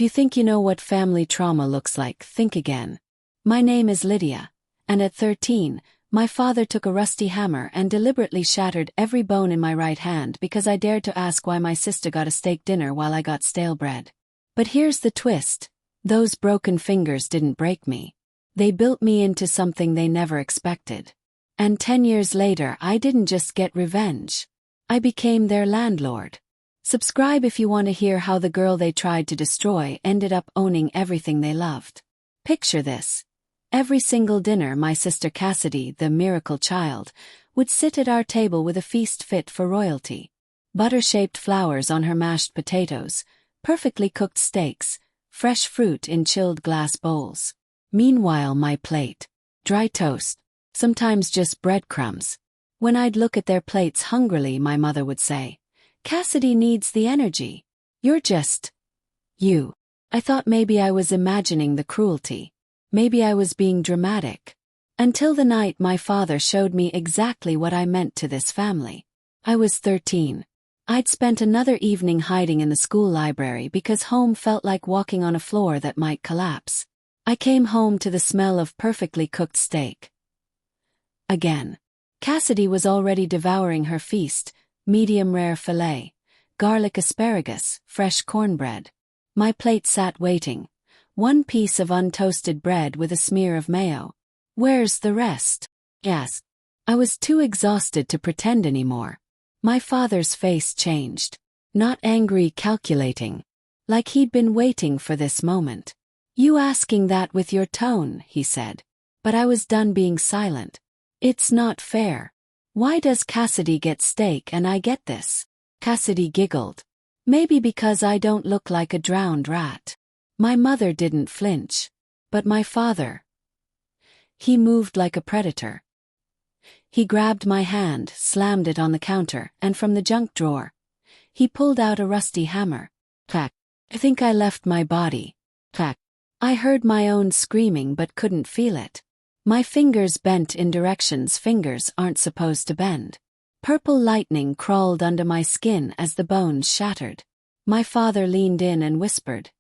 If you think you know what family trauma looks like, think again. My name is Lydia, and at 13, my father took a rusty hammer and deliberately shattered every bone in my right hand because I dared to ask why my sister got a steak dinner while I got stale bread. But here's the twist. Those broken fingers didn't break me. They built me into something they never expected. And 10 years later, I didn't just get revenge. I became their landlord. Subscribe if you want to hear how the girl they tried to destroy ended up owning everything they loved. Picture this. Every single dinner, my sister Cassidy, the miracle child, would sit at our table with a feast fit for royalty. Butter-shaped flowers on her mashed potatoes, perfectly cooked steaks, fresh fruit in chilled glass bowls. Meanwhile, my plate. Dry toast. Sometimes just breadcrumbs. When I'd look at their plates hungrily, my mother would say, "Cassidy needs the energy. You're just... you." I thought maybe I was imagining the cruelty. Maybe I was being dramatic. Until the night my father showed me exactly what I meant to this family. I was 13. I'd spent another evening hiding in the school library because home felt like walking on a floor that might collapse. I came home to the smell of perfectly cooked steak. Again. Cassidy was already devouring her feast, medium-rare filet, garlic asparagus, fresh cornbread. My plate sat waiting. One piece of untoasted bread with a smear of mayo. "Where's the rest?" Yes. I was too exhausted to pretend anymore. My father's face changed. Not angry, calculating. Like he'd been waiting for this moment. "You asking that with your tone," he said. But I was done being silent. "It's not fair. Why does Cassidy get steak and I get this?" Cassidy giggled. "Maybe because I don't look like a drowned rat." My mother didn't flinch. But my father. He moved like a predator. He grabbed my hand, slammed it on the counter, and from the junk drawer, he pulled out a rusty hammer. Clack. I think I left my body. Clack. I heard my own screaming but couldn't feel it. My fingers bent in directions fingers aren't supposed to bend. Purple lightning crawled under my skin as the bones shattered. My father leaned in and whispered,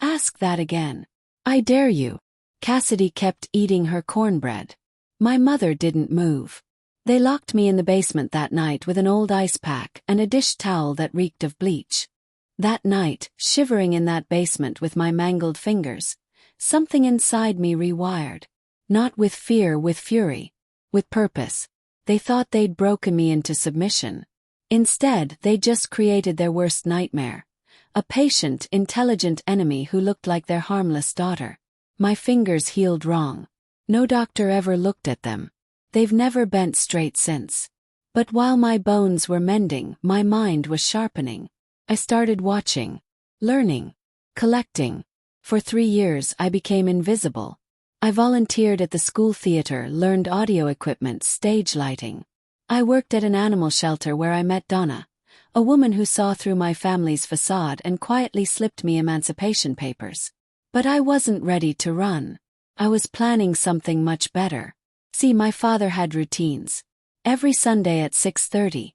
"Ask that again. I dare you." Cassidy kept eating her cornbread. My mother didn't move. They locked me in the basement that night with an old ice pack and a dish towel that reeked of bleach. That night, shivering in that basement with my mangled fingers, something inside me rewired. Not with fear, with fury. With purpose. They thought they'd broken me into submission. Instead, they just created their worst nightmare. A patient, intelligent enemy who looked like their harmless daughter. My fingers healed wrong. No doctor ever looked at them. They've never bent straight since. But while my bones were mending, my mind was sharpening. I started watching, learning, collecting. For 3 years I became invisible. I volunteered at the school theater, learned audio equipment, stage lighting. I worked at an animal shelter where I met Donna, a woman who saw through my family's facade and quietly slipped me emancipation papers. But I wasn't ready to run. I was planning something much better. See, my father had routines. Every Sunday at 6:30.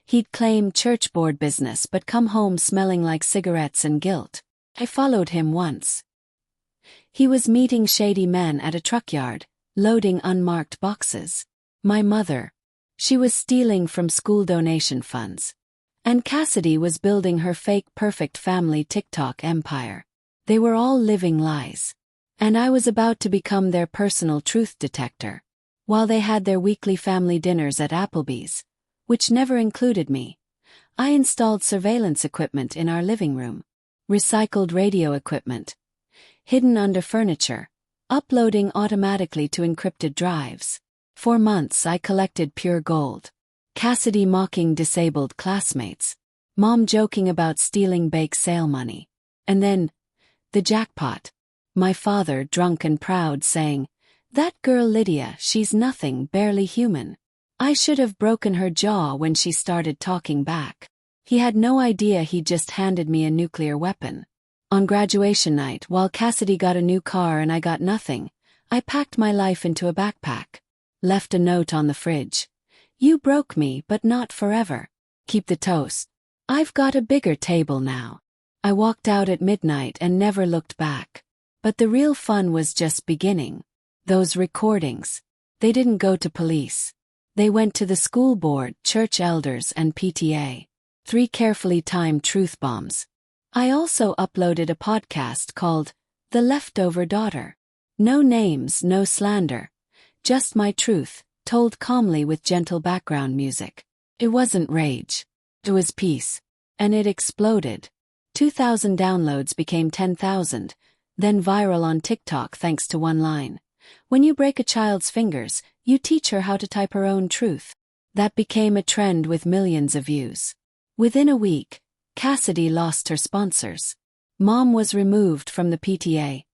He'd claim church board business but come home smelling like cigarettes and guilt. I followed him once. He was meeting shady men at a truck yard, loading unmarked boxes. My mother. She was stealing from school donation funds. And Cassidy was building her fake perfect family TikTok empire. They were all living lies. And I was about to become their personal truth detector. While they had their weekly family dinners at Applebee's, which never included me, I installed surveillance equipment in our living room. Recycled radio equipment. Hidden under furniture. Uploading automatically to encrypted drives. For months I collected pure gold. Cassidy mocking disabled classmates. Mom joking about stealing bake sale money. And then, the jackpot. My father, drunk and proud, saying, "That girl Lydia, she's nothing, barely human." I should have broken her jaw when she started talking back. He had no idea he'd just handed me a nuclear weapon. On graduation night, while Cassidy got a new car and I got nothing, I packed my life into a backpack. Left a note on the fridge. "You broke me, but not forever. Keep the toast. I've got a bigger table now." I walked out at midnight and never looked back. But the real fun was just beginning. Those recordings. They didn't go to police. They went to the school board, church elders, and PTA. 3 carefully timed truth bombs. I also uploaded a podcast called The Leftover Daughter. No names, no slander. Just my truth, told calmly with gentle background music. It wasn't rage. It was peace. And it exploded. 2,000 downloads became 10,000, then viral on TikTok thanks to one line. When you break a child's fingers, you teach her how to type her own truth. That became a trend with millions of views. Within a week, Cassidy lost her sponsors. Mom was removed from the PTA.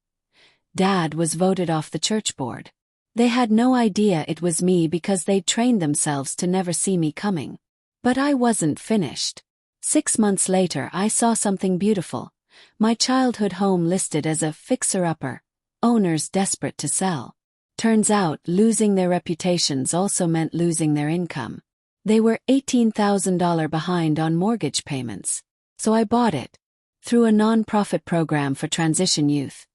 Dad was voted off the church board. They had no idea it was me because they'd trained themselves to never see me coming. But I wasn't finished. 6 months later I saw something beautiful. My childhood home listed as a fixer-upper. Owners desperate to sell. Turns out losing their reputations also meant losing their income. They were $18,000 behind on mortgage payments. So I bought it. Through a non-profit program for transition youth.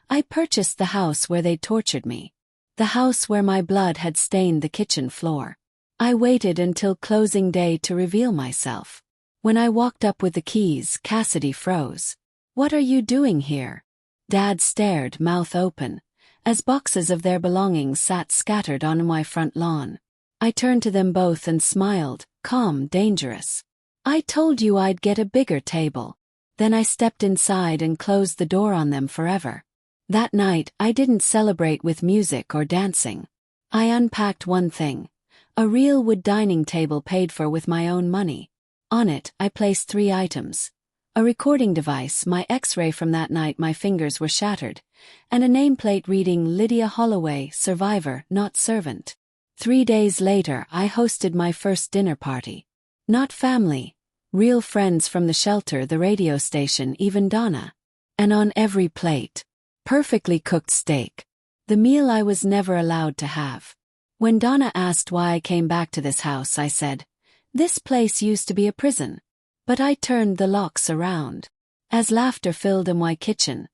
I purchased the house where they tortured me. The house where my blood had stained the kitchen floor. I waited until closing day to reveal myself. When I walked up with the keys, Cassidy froze. "What are you doing here?" Dad stared, mouth open, as boxes of their belongings sat scattered on my front lawn. I turned to them both and smiled, calm, dangerous. "I told you I'd get a bigger table." Then I stepped inside and closed the door on them forever. That night, I didn't celebrate with music or dancing. I unpacked one thing. A real wood dining table paid for with my own money. On it, I placed 3 items. A recording device, my X-ray from that night my fingers were shattered, and a nameplate reading Lydia Holloway, survivor, not servant. 3 days later, I hosted my first dinner party. Not family. Real friends from the shelter, the radio station, even Donna. And on every plate. Perfectly cooked steak. The meal I was never allowed to have. When Donna asked why I came back to this house, I said, "This place used to be a prison." But I turned the locks around. As laughter filled in my kitchen,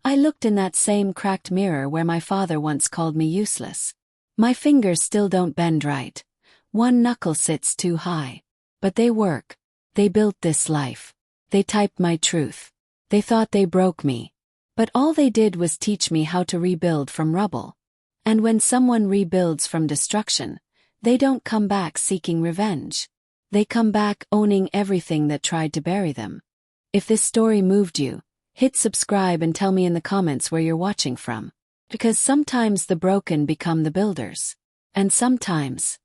I looked in that same cracked mirror where my father once called me useless. My fingers still don't bend right. One knuckle sits too high. But they work. They built this life. They typed my truth. They thought they broke me. But all they did was teach me how to rebuild from rubble. And when someone rebuilds from destruction, they don't come back seeking revenge. They come back owning everything that tried to bury them. If this story moved you, hit subscribe and tell me in the comments where you're watching from. Because sometimes the broken become the builders. And sometimes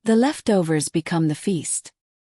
the leftovers become the feast.